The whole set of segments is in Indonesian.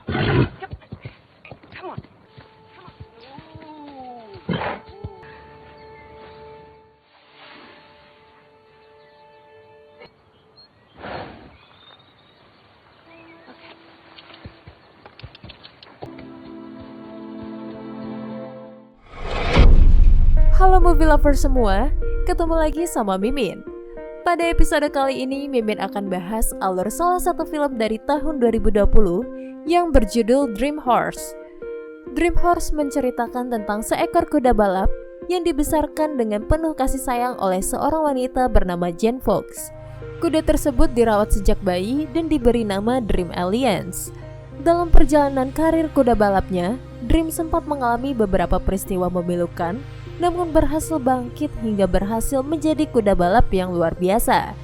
Come on. Halo movie lover semua, ketemu lagi sama Mimin. Pada episode kali ini, Mimin akan bahas alur salah satu film dari tahun 2020 yang berjudul Dream Horse. Dream Horse menceritakan tentang seekor kuda balap yang dibesarkan dengan penuh kasih sayang oleh seorang wanita bernama Jane Fox. Kuda tersebut dirawat sejak bayi dan diberi nama Dream Alliance. Dalam perjalanan karir kuda balapnya, Dream sempat mengalami beberapa peristiwa memilukan, namun berhasil bangkit hingga berhasil menjadi kuda balap yang luar biasa.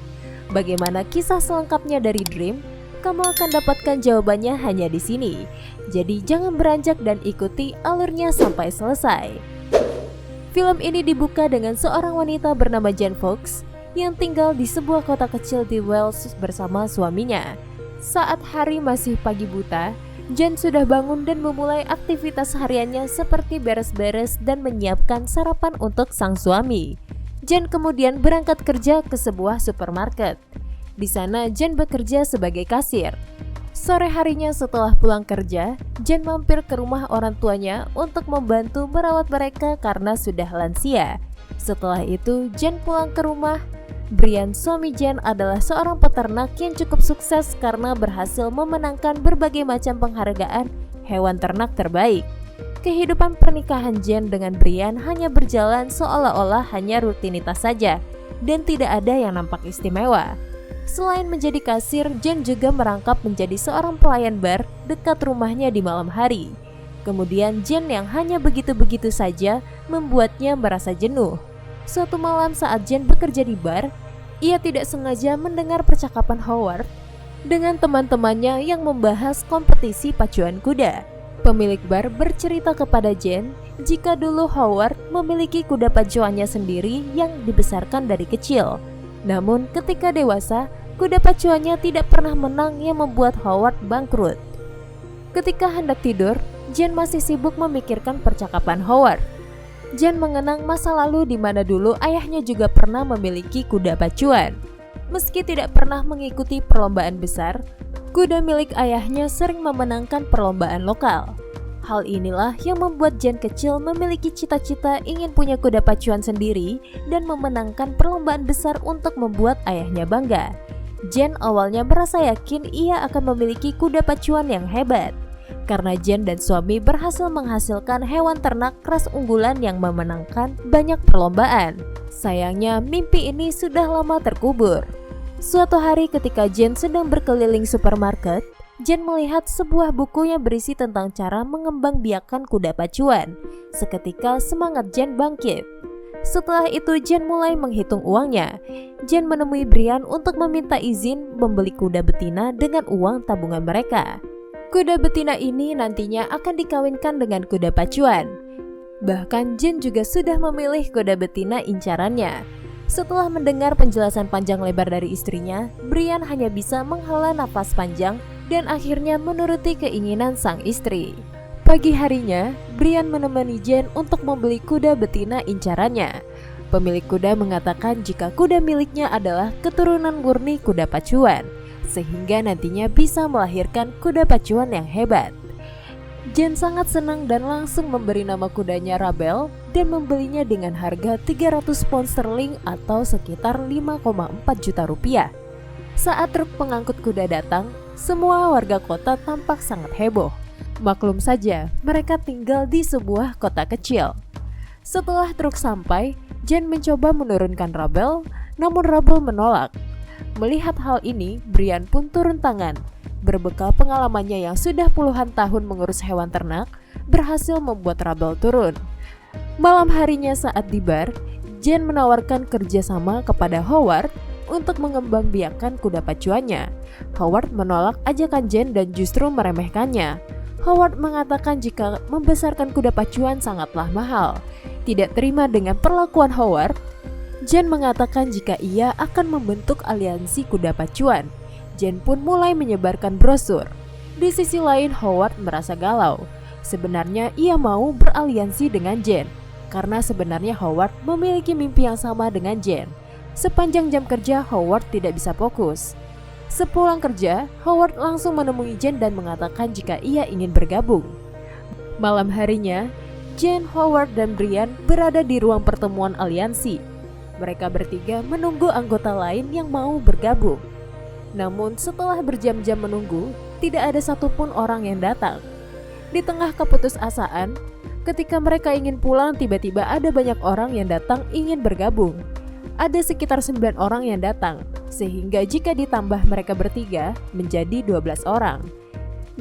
Bagaimana kisah selengkapnya dari Dream? Kamu akan dapatkan jawabannya hanya di sini. Jadi jangan beranjak dan ikuti alurnya sampai selesai. Film ini dibuka dengan seorang wanita bernama Jane Fox yang tinggal di sebuah kota kecil di Wales bersama suaminya. Saat hari masih pagi buta, Jane sudah bangun dan memulai aktivitas hariannya seperti beres-beres dan menyiapkan sarapan untuk sang suami. Jane kemudian berangkat kerja ke sebuah supermarket. Di sana Jane bekerja sebagai kasir. Sore harinya setelah pulang kerja, Jane mampir ke rumah orang tuanya untuk membantu merawat mereka karena sudah lansia. Setelah itu Jane pulang ke rumah. Brian, suami Jane, adalah seorang peternak yang cukup sukses karena berhasil memenangkan berbagai macam penghargaan hewan ternak terbaik. Kehidupan pernikahan Jane dengan Brian hanya berjalan seolah-olah hanya rutinitas saja dan tidak ada yang nampak istimewa. Selain menjadi kasir, Jane juga merangkap menjadi seorang pelayan bar dekat rumahnya di malam hari. Kemudian Jane yang hanya begitu-begitu saja membuatnya merasa jenuh. Suatu malam saat Jane bekerja di bar, ia tidak sengaja mendengar percakapan Howard dengan teman-temannya yang membahas kompetisi pacuan kuda. Pemilik bar bercerita kepada Jane jika dulu Howard memiliki kuda pacuannya sendiri yang dibesarkan dari kecil. Namun ketika dewasa, kuda pacuannya tidak pernah menang yang membuat Howard bangkrut. Ketika hendak tidur, Jane masih sibuk memikirkan percakapan Howard. Jane mengenang masa lalu di mana dulu ayahnya juga pernah memiliki kuda pacuan. Meski tidak pernah mengikuti perlombaan besar, kuda milik ayahnya sering memenangkan perlombaan lokal. Hal inilah yang membuat Jane kecil memiliki cita-cita ingin punya kuda pacuan sendiri dan memenangkan perlombaan besar untuk membuat ayahnya bangga. Jane awalnya merasa yakin ia akan memiliki kuda pacuan yang hebat. Karena Jane dan suami berhasil menghasilkan hewan ternak ras unggulan yang memenangkan banyak perlombaan. Sayangnya mimpi ini sudah lama terkubur. Suatu hari ketika Jane sedang berkeliling supermarket, Jane melihat sebuah buku yang berisi tentang cara mengembangbiakan kuda pacuan. Seketika semangat Jane bangkit. Setelah itu Jane mulai menghitung uangnya. Jane menemui Brian untuk meminta izin membeli kuda betina dengan uang tabungan mereka. Kuda betina ini nantinya akan dikawinkan dengan kuda pacuan. Bahkan Jane juga sudah memilih kuda betina incarannya. Setelah mendengar penjelasan panjang lebar dari istrinya, Brian hanya bisa menghela nafas panjang dan akhirnya menuruti keinginan sang istri. Pagi harinya, Brian menemani Jane untuk membeli kuda betina incarannya. Pemilik kuda mengatakan jika kuda miliknya adalah keturunan murni kuda pacuan, sehingga nantinya bisa melahirkan kuda pacuan yang hebat. Jane sangat senang dan langsung memberi nama kudanya Rabel dan membelinya dengan harga 300 pound sterling atau sekitar 5,4 juta rupiah. Saat truk pengangkut kuda datang, semua warga kota tampak sangat heboh. Maklum saja, mereka tinggal di sebuah kota kecil. Setelah truk sampai, Jane mencoba menurunkan Rabel, namun Rabel menolak. Melihat hal ini, Brian pun turun tangan. Berbekal pengalamannya yang sudah puluhan tahun mengurus hewan ternak, berhasil membuat Rabel turun. Malam harinya saat di bar, Jane menawarkan kerjasama kepada Howard untuk mengembangbiakan kuda pacuannya. Howard menolak ajakan Jane dan justru meremehkannya. Howard mengatakan jika membesarkan kuda pacuan sangatlah mahal. Tidak terima dengan perlakuan Howard, Jane mengatakan jika ia akan membentuk aliansi kuda pacuan. Jane pun mulai menyebarkan brosur. Di sisi lain, Howard merasa galau. Sebenarnya ia mau beraliansi dengan Jen, karena sebenarnya Howard memiliki mimpi yang sama dengan Jen. Sepanjang jam kerja, Howard tidak bisa fokus. Sepulang kerja, Howard langsung menemui Jen dan mengatakan jika ia ingin bergabung. Malam harinya, Jen, Howard, dan Brian berada di ruang pertemuan aliansi. Mereka bertiga menunggu anggota lain yang mau bergabung. Namun setelah berjam-jam menunggu, tidak ada satupun orang yang datang. Di tengah keputusasaan, ketika mereka ingin pulang, tiba-tiba ada banyak orang yang datang ingin bergabung. Ada sekitar 9 orang yang datang, sehingga jika ditambah mereka bertiga, menjadi 12 orang.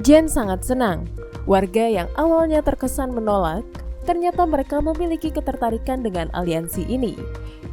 Jen sangat senang. Warga yang awalnya terkesan menolak, ternyata mereka memiliki ketertarikan dengan aliansi ini.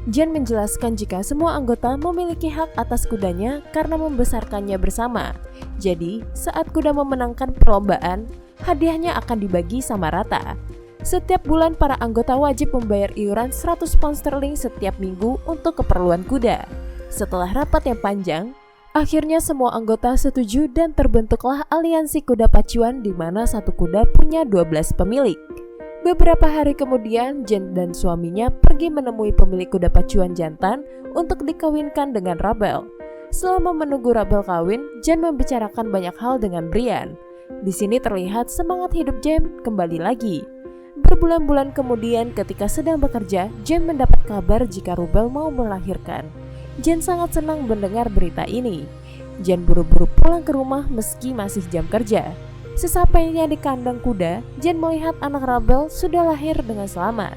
Jen menjelaskan jika semua anggota memiliki hak atas kudanya karena membesarkannya bersama. Jadi, saat kuda memenangkan perlombaan, hadiahnya akan dibagi sama rata. Setiap bulan para anggota wajib membayar iuran 100 pound sterling setiap minggu untuk keperluan kuda. Setelah rapat yang panjang, akhirnya semua anggota setuju dan terbentuklah aliansi kuda pacuan di mana satu kuda punya 12 pemilik. Beberapa hari kemudian, Jen dan suaminya pergi menemui pemilik kuda pacuan jantan untuk dikawinkan dengan Rabel. Selama menunggu Rabel kawin, Jen membicarakan banyak hal dengan Brian. Di sini terlihat semangat hidup Jen kembali lagi. Berbulan-bulan kemudian ketika sedang bekerja, Jen mendapat kabar jika Rabel mau melahirkan. Jen sangat senang mendengar berita ini. Jen buru-buru pulang ke rumah meski masih jam kerja. Sesampainya di kandang kuda, Jen melihat anak Rabel sudah lahir dengan selamat.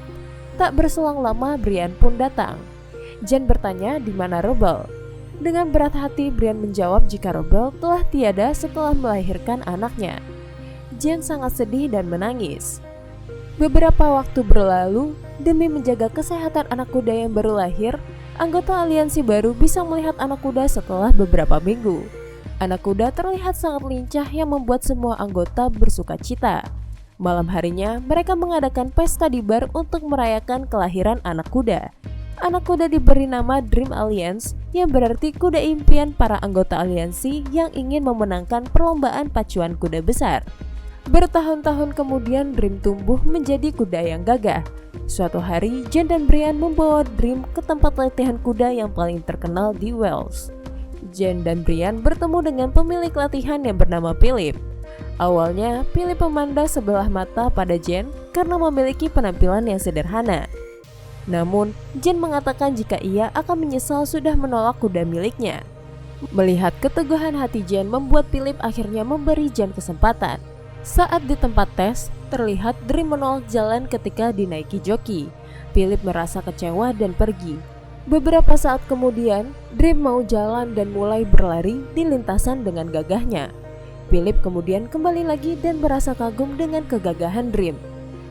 Tak berselang lama, Brian pun datang. Jen bertanya di mana Rabel. Dengan berat hati, Brian menjawab jika Rabel telah tiada setelah melahirkan anaknya. Jen sangat sedih dan menangis. Beberapa waktu berlalu, demi menjaga kesehatan anak kuda yang baru lahir, anggota aliansi baru bisa melihat anak kuda setelah beberapa minggu. Anak kuda terlihat sangat lincah yang membuat semua anggota bersuka cita. Malam harinya, mereka mengadakan pesta di bar untuk merayakan kelahiran anak kuda. Anak kuda diberi nama Dream Alliance, yang berarti kuda impian para anggota aliansi yang ingin memenangkan perlombaan pacuan kuda besar. Bertahun-tahun kemudian, Dream tumbuh menjadi kuda yang gagah. Suatu hari, Jen dan Brian membawa Dream ke tempat latihan kuda yang paling terkenal di Wales. Jen dan Brian bertemu dengan pemilik latihan yang bernama Philip. Awalnya, Philip memandang sebelah mata pada Jen karena memiliki penampilan yang sederhana. Namun, Jen mengatakan jika ia akan menyesal sudah menolak kuda miliknya. Melihat keteguhan hati Jen membuat Philip akhirnya memberi Jen kesempatan. Saat di tempat tes, terlihat Dream menolak jalan ketika dinaiki joki. Philip merasa kecewa dan pergi. Beberapa saat kemudian, Dream mau jalan dan mulai berlari di lintasan dengan gagahnya. Philip kemudian kembali lagi dan merasa kagum dengan kegagahan Dream.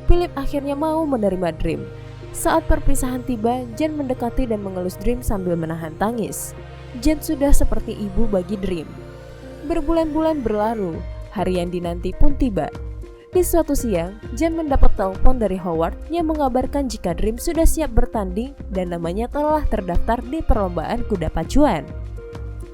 Philip akhirnya mau menerima Dream. Saat perpisahan tiba, Jen mendekati dan mengelus Dream sambil menahan tangis. Jen sudah seperti ibu bagi Dream. Berbulan-bulan berlalu, hari yang dinanti pun tiba. Di suatu siang, Jen mendapat telepon dari Howard yang mengabarkan jika Dream sudah siap bertanding dan namanya telah terdaftar di perlombaan kuda pacuan.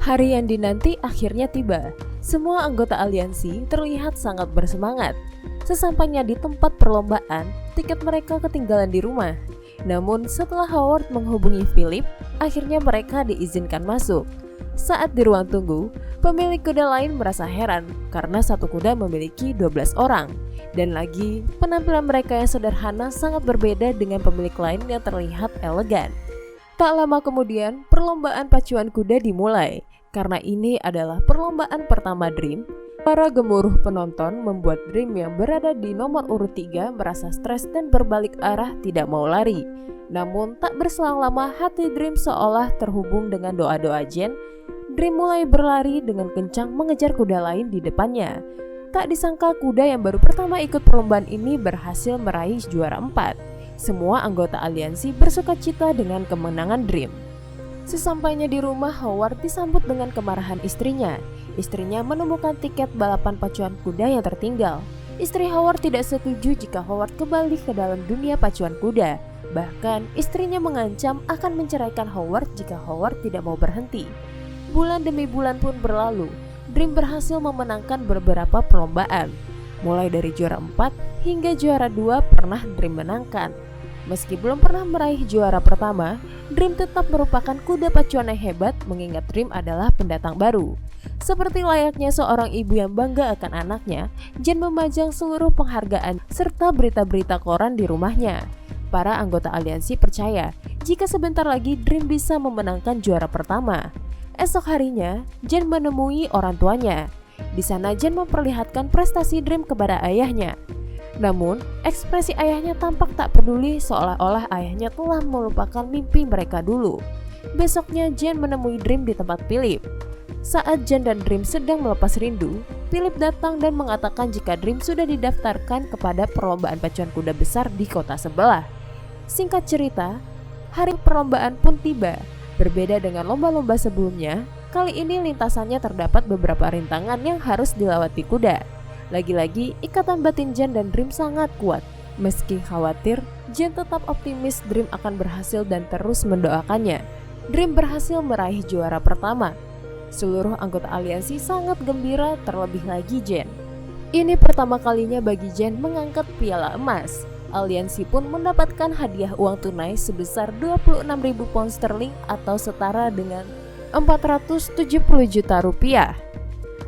Hari yang dinanti akhirnya tiba. Semua anggota aliansi terlihat sangat bersemangat. Sesampainya di tempat perlombaan, tiket mereka ketinggalan di rumah. Namun setelah Howard menghubungi Philip, akhirnya mereka diizinkan masuk. Saat di ruang tunggu, pemilik kuda lain merasa heran karena satu kuda memiliki 12 orang. Dan lagi, penampilan mereka yang sederhana sangat berbeda dengan pemilik lain yang terlihat elegan. Tak lama kemudian, perlombaan pacuan kuda dimulai. Karena ini adalah perlombaan pertama Dream, para gemuruh penonton membuat Dream yang berada di nomor urut 3 merasa stres dan berbalik arah tidak mau lari. Namun tak berselang lama hati Dream seolah terhubung dengan doa-doa Jen. Dream mulai berlari dengan kencang mengejar kuda lain di depannya. Tak disangka kuda yang baru pertama ikut perlombaan ini berhasil meraih juara 4. Semua anggota aliansi bersuka cita dengan kemenangan Dream. Sesampainya di rumah, Howard disambut dengan kemarahan istrinya. Istrinya menemukan tiket balapan pacuan kuda yang tertinggal. Istri Howard tidak setuju jika Howard kembali ke dalam dunia pacuan kuda. Bahkan istrinya mengancam akan menceraikan Howard jika Howard tidak mau berhenti. Bulan demi bulan pun berlalu. Dream berhasil memenangkan beberapa perlombaan. Mulai dari juara 4 hingga juara 2 pernah Dream menangkan. Meski belum pernah meraih juara pertama, Dream tetap merupakan kuda pacuan yang hebat mengingat Dream adalah pendatang baru. Seperti layaknya seorang ibu yang bangga akan anaknya, Jen memajang seluruh penghargaan serta berita-berita koran di rumahnya. Para anggota aliansi percaya jika sebentar lagi Dream bisa memenangkan juara pertama. Esok harinya, Jen menemui orang tuanya. Di sana Jen memperlihatkan prestasi Dream kepada ayahnya. Namun, ekspresi ayahnya tampak tak peduli seolah-olah ayahnya telah melupakan mimpi mereka dulu. Besoknya Jen menemui Dream di tempat Philip. Saat Jen dan Dream sedang melepas rindu, Philip datang dan mengatakan jika Dream sudah didaftarkan kepada perlombaan pacuan kuda besar di kota sebelah. Singkat cerita, hari perlombaan pun tiba. Berbeda dengan lomba-lomba sebelumnya, kali ini lintasannya terdapat beberapa rintangan yang harus dilewati kuda. Lagi-lagi, ikatan batin Jen dan Dream sangat kuat. Meski khawatir, Jen tetap optimis Dream akan berhasil dan terus mendoakannya. Dream berhasil meraih juara pertama. Seluruh anggota aliansi sangat gembira, terlebih lagi Jen. Ini pertama kalinya bagi Jen mengangkat piala emas. Aliansi pun mendapatkan hadiah uang tunai sebesar 26.000 pound sterling atau setara dengan 470 juta rupiah.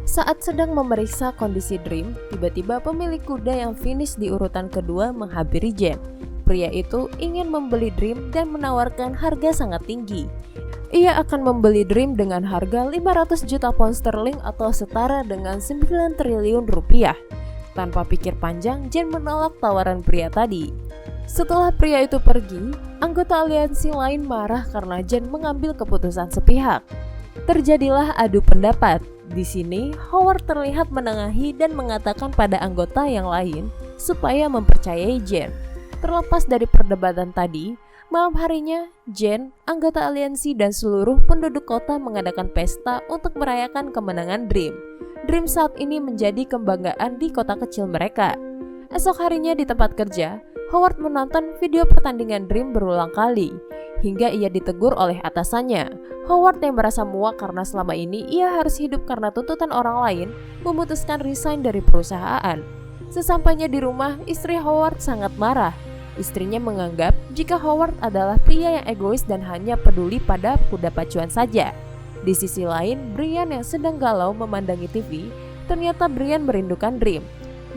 Saat sedang memeriksa kondisi Dream, tiba-tiba pemilik kuda yang finish di urutan kedua menghampiri Jen. Pria itu ingin membeli Dream dan menawarkan harga sangat tinggi. Ia akan membeli Dream dengan harga 500 juta pound sterling atau setara dengan 9 triliun rupiah. Tanpa pikir panjang, Jen menolak tawaran pria tadi. Setelah pria itu pergi, anggota aliansi lain marah karena Jen mengambil keputusan sepihak. Terjadilah adu pendapat. Di sini, Howard terlihat menengahi dan mengatakan pada anggota yang lain supaya mempercayai Jen. Terlepas dari perdebatan tadi, malam harinya, Jen, anggota aliansi dan seluruh penduduk kota mengadakan pesta untuk merayakan kemenangan Dream. Dream saat ini menjadi kebanggaan di kota kecil mereka. Esok harinya di tempat kerja, Howard menonton video pertandingan Dream berulang kali, hingga ia ditegur oleh atasannya. Howard yang merasa muak karena selama ini ia harus hidup karena tuntutan orang lain, memutuskan resign dari perusahaan. Sesampainya di rumah, istri Howard sangat marah. Istrinya menganggap jika Howard adalah pria yang egois dan hanya peduli pada kuda pacuan saja. Di sisi lain, Brian yang sedang galau memandangi TV, ternyata Brian merindukan Dream.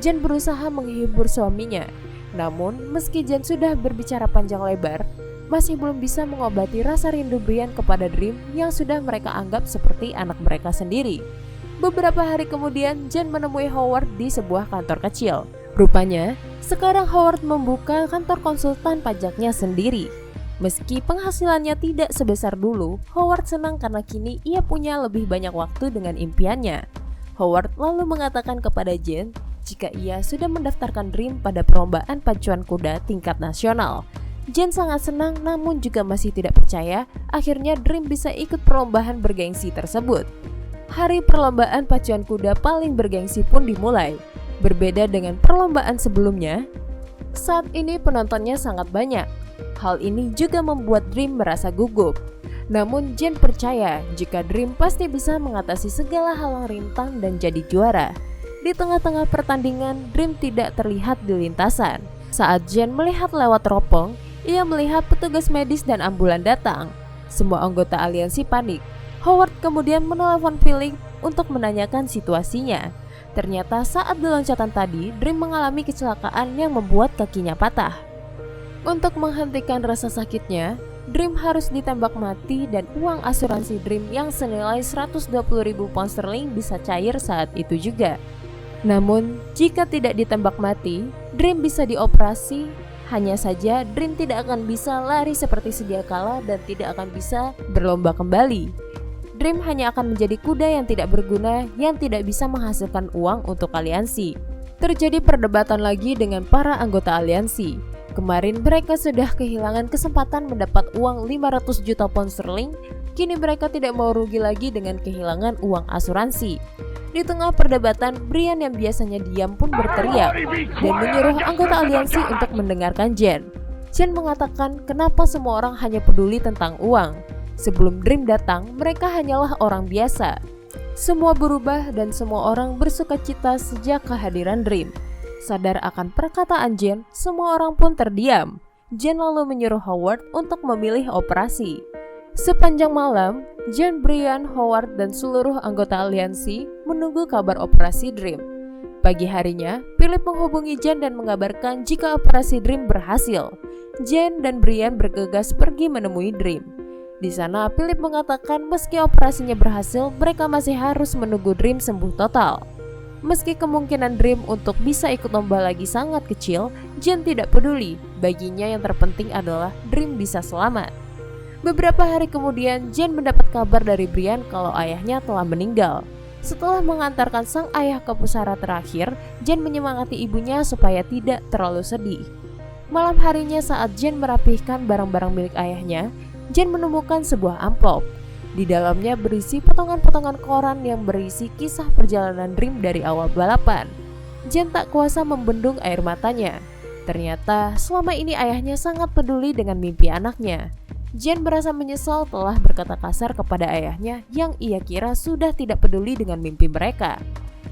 Jen berusaha menghibur suaminya. Namun, meski Jen sudah berbicara panjang lebar, masih belum bisa mengobati rasa rindu Brian kepada Dream yang sudah mereka anggap seperti anak mereka sendiri. Beberapa hari kemudian, Jen menemui Howard di sebuah kantor kecil. Rupanya, sekarang Howard membuka kantor konsultan pajaknya sendiri. Meski penghasilannya tidak sebesar dulu, Howard senang karena kini ia punya lebih banyak waktu dengan impiannya. Howard lalu mengatakan kepada Jen jika ia sudah mendaftarkan Dream pada perlombaan pacuan kuda tingkat nasional. Jen sangat senang namun juga masih tidak percaya akhirnya Dream bisa ikut perlombaan bergengsi tersebut. Hari perlombaan pacuan kuda paling bergengsi pun dimulai. Berbeda dengan perlombaan sebelumnya, saat ini penontonnya sangat banyak. Hal ini juga membuat Dream merasa gugup. Namun Jen percaya jika Dream pasti bisa mengatasi segala halang rintang dan jadi juara. Di tengah-tengah pertandingan, Dream tidak terlihat di lintasan. Saat Jen melihat lewat teropong, ia melihat petugas medis dan ambulan datang. Semua anggota aliansi panik. Howard kemudian menelepon Philip untuk menanyakan situasinya. Ternyata saat di loncatan tadi, Dream mengalami kecelakaan yang membuat kakinya patah. Untuk menghentikan rasa sakitnya, Dream harus ditembak mati dan uang asuransi Dream yang senilai 120.000 pound sterling bisa cair saat itu juga. Namun, jika tidak ditembak mati, Dream bisa dioperasi. Hanya saja, Dream tidak akan bisa lari seperti sedia kala dan tidak akan bisa berlomba kembali. Dream hanya akan menjadi kuda yang tidak berguna yang tidak bisa menghasilkan uang untuk aliansi. Terjadi perdebatan lagi dengan para anggota aliansi. Kemarin mereka sudah kehilangan kesempatan mendapat uang 500 juta pound sterling, kini mereka tidak mau rugi lagi dengan kehilangan uang asuransi. Di tengah perdebatan, Brian yang biasanya diam pun berteriak dan menyuruh anggota aliansi untuk mendengarkan Jen. Jen mengatakan kenapa semua orang hanya peduli tentang uang. Sebelum Dream datang, mereka hanyalah orang biasa. Semua berubah dan semua orang bersukacita sejak kehadiran Dream. Sadar akan perkataan Jen, semua orang pun terdiam. Jen lalu menyuruh Howard untuk memilih operasi. Sepanjang malam, Jen, Brian, Howard, dan seluruh anggota aliansi menunggu kabar operasi Dream. Pagi harinya, Philip menghubungi Jen dan mengabarkan jika operasi Dream berhasil. Jen dan Brian bergegas pergi menemui Dream. Di sana, Philip mengatakan meski operasinya berhasil, mereka masih harus menunggu Dream sembuh total. Meski kemungkinan Dream untuk bisa ikut lomba lagi sangat kecil, Jen tidak peduli. Baginya yang terpenting adalah Dream bisa selamat. Beberapa hari kemudian, Jen mendapat kabar dari Brian kalau ayahnya telah meninggal. Setelah mengantarkan sang ayah ke pusara terakhir, Jen menyemangati ibunya supaya tidak terlalu sedih. Malam harinya saat Jen merapihkan barang-barang milik ayahnya, Jen menemukan sebuah amplop. Di dalamnya berisi potongan-potongan koran yang berisi kisah perjalanan Dream dari awal balapan. Jen tak kuasa membendung air matanya. Ternyata selama ini ayahnya sangat peduli dengan mimpi anaknya. Jen merasa menyesal telah berkata kasar kepada ayahnya yang ia kira sudah tidak peduli dengan mimpi mereka.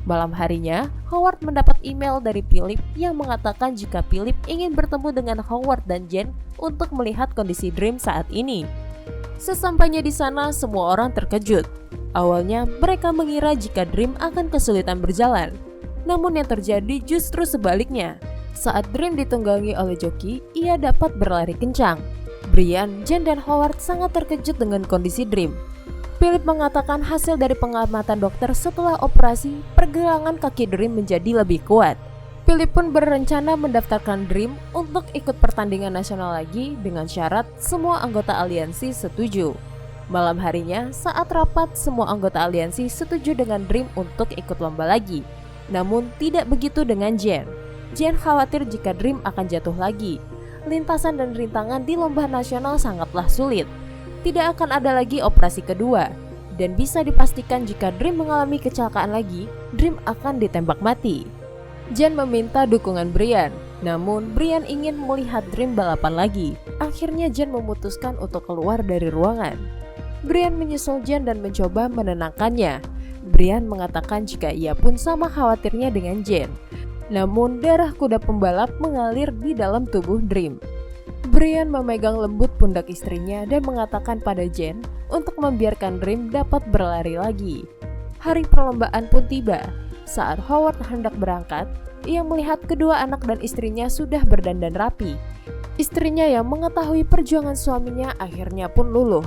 Malam harinya, Howard mendapat email dari Philip yang mengatakan jika Philip ingin bertemu dengan Howard dan Jen untuk melihat kondisi Dream saat ini. Sesampainya di sana, semua orang terkejut. Awalnya, mereka mengira jika Dream akan kesulitan berjalan. Namun yang terjadi justru sebaliknya. Saat Dream ditunggangi oleh joki, ia dapat berlari kencang. Brian, Jen, dan Howard sangat terkejut dengan kondisi Dream. Philip mengatakan hasil dari pengamatan dokter setelah operasi, pergelangan kaki Dream menjadi lebih kuat. Philip pun berencana mendaftarkan Dream untuk ikut pertandingan nasional lagi dengan syarat semua anggota aliansi setuju. Malam harinya, saat rapat, semua anggota aliansi setuju dengan Dream untuk ikut lomba lagi. Namun tidak begitu dengan Jen. Jen khawatir jika Dream akan jatuh lagi. Lintasan dan rintangan di lomba nasional sangatlah sulit. Tidak akan ada lagi operasi kedua. Dan bisa dipastikan jika Dream mengalami kecelakaan lagi, Dream akan ditembak mati. Jen meminta dukungan Brian, namun Brian ingin melihat Dream balapan lagi. Akhirnya Jen memutuskan untuk keluar dari ruangan. Brian menyusul Jen dan mencoba menenangkannya. Brian mengatakan jika ia pun sama khawatirnya dengan Jen. Namun darah kuda pembalap mengalir di dalam tubuh Dream. Brian memegang lembut pundak istrinya dan mengatakan pada Jen untuk membiarkan Dream dapat berlari lagi. Hari perlombaan pun tiba. Saat Howard hendak berangkat, ia melihat kedua anak dan istrinya sudah berdandan rapi. Istrinya yang mengetahui perjuangan suaminya akhirnya pun luluh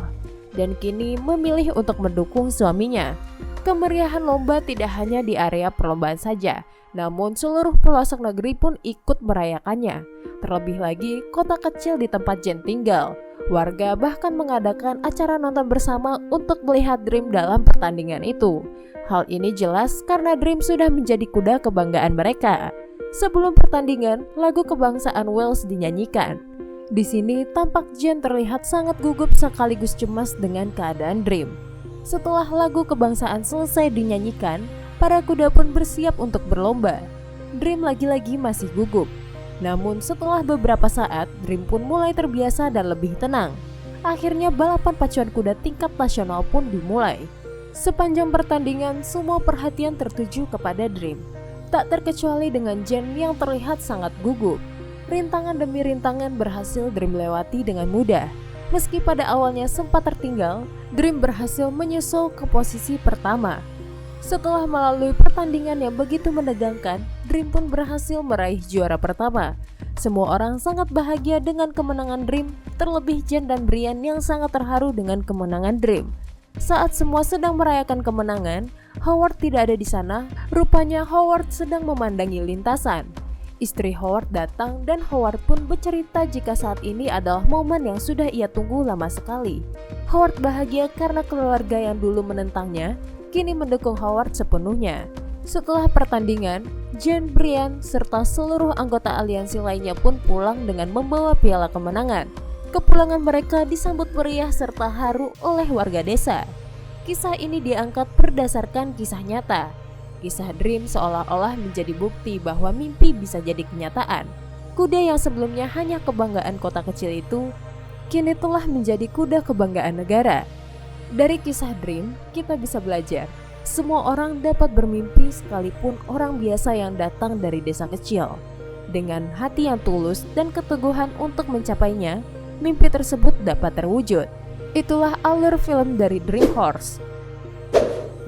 dan kini memilih untuk mendukung suaminya. Kemeriahan lomba tidak hanya di area perlombaan saja, namun seluruh pelosok negeri pun ikut merayakannya. Terlebih lagi kota kecil di tempat Jen tinggal. Warga bahkan mengadakan acara nonton bersama untuk melihat Dream dalam pertandingan itu. Hal ini jelas karena Dream sudah menjadi kuda kebanggaan mereka. Sebelum pertandingan, lagu kebangsaan Wales dinyanyikan. Di sini tampak Jen terlihat sangat gugup sekaligus cemas dengan keadaan Dream. Setelah lagu kebangsaan selesai dinyanyikan, para kuda pun bersiap untuk berlomba. Dream lagi-lagi masih gugup. Namun setelah beberapa saat, Dream pun mulai terbiasa dan lebih tenang. Akhirnya balapan pacuan kuda tingkat nasional pun dimulai. Sepanjang pertandingan, semua perhatian tertuju kepada Dream. Tak terkecuali dengan Jen yang terlihat sangat gugup. Rintangan demi rintangan berhasil Dream lewati dengan mudah. Meski pada awalnya sempat tertinggal, Dream berhasil menyusul ke posisi pertama. Setelah melalui pertandingan yang begitu menegangkan, Dream pun berhasil meraih juara pertama. Semua orang sangat bahagia dengan kemenangan Dream, terlebih Jen dan Brian yang sangat terharu dengan kemenangan Dream. Saat semua sedang merayakan kemenangan, Howard tidak ada di sana. Rupanya Howard sedang memandangi lintasan. Istri Howard datang dan Howard pun bercerita jika saat ini adalah momen yang sudah ia tunggu lama sekali. Howard bahagia karena keluarga yang dulu menentangnya kini mendukung Howard sepenuhnya. Setelah pertandingan, Jen, Brian, serta seluruh anggota aliansi lainnya pun pulang dengan membawa piala kemenangan. Kepulangan mereka disambut meriah serta haru oleh warga desa. Kisah ini diangkat berdasarkan kisah nyata. Kisah Dream seolah-olah menjadi bukti bahwa mimpi bisa jadi kenyataan. Kuda yang sebelumnya hanya kebanggaan kota kecil itu, kini telah menjadi kuda kebanggaan negara. Dari kisah Dream, kita bisa belajar Semua orang dapat bermimpi sekalipun orang biasa yang datang dari desa kecil. Dengan hati yang tulus dan keteguhan untuk mencapainya, mimpi tersebut dapat terwujud. Itulah alur film dari Dream Horse.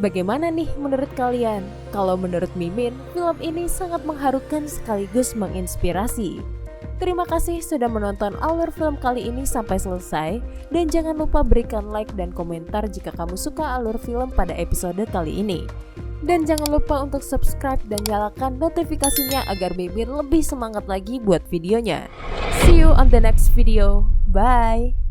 Bagaimana nih menurut kalian? Kalau menurut Mimin, film ini sangat mengharukan sekaligus menginspirasi. Terima kasih sudah menonton alur film kali ini sampai selesai. Dan jangan lupa berikan like dan komentar jika kamu suka alur film pada episode kali ini. Dan jangan lupa untuk subscribe dan nyalakan notifikasinya agar Mimin lebih semangat lagi buat videonya. See you on the next video. Bye!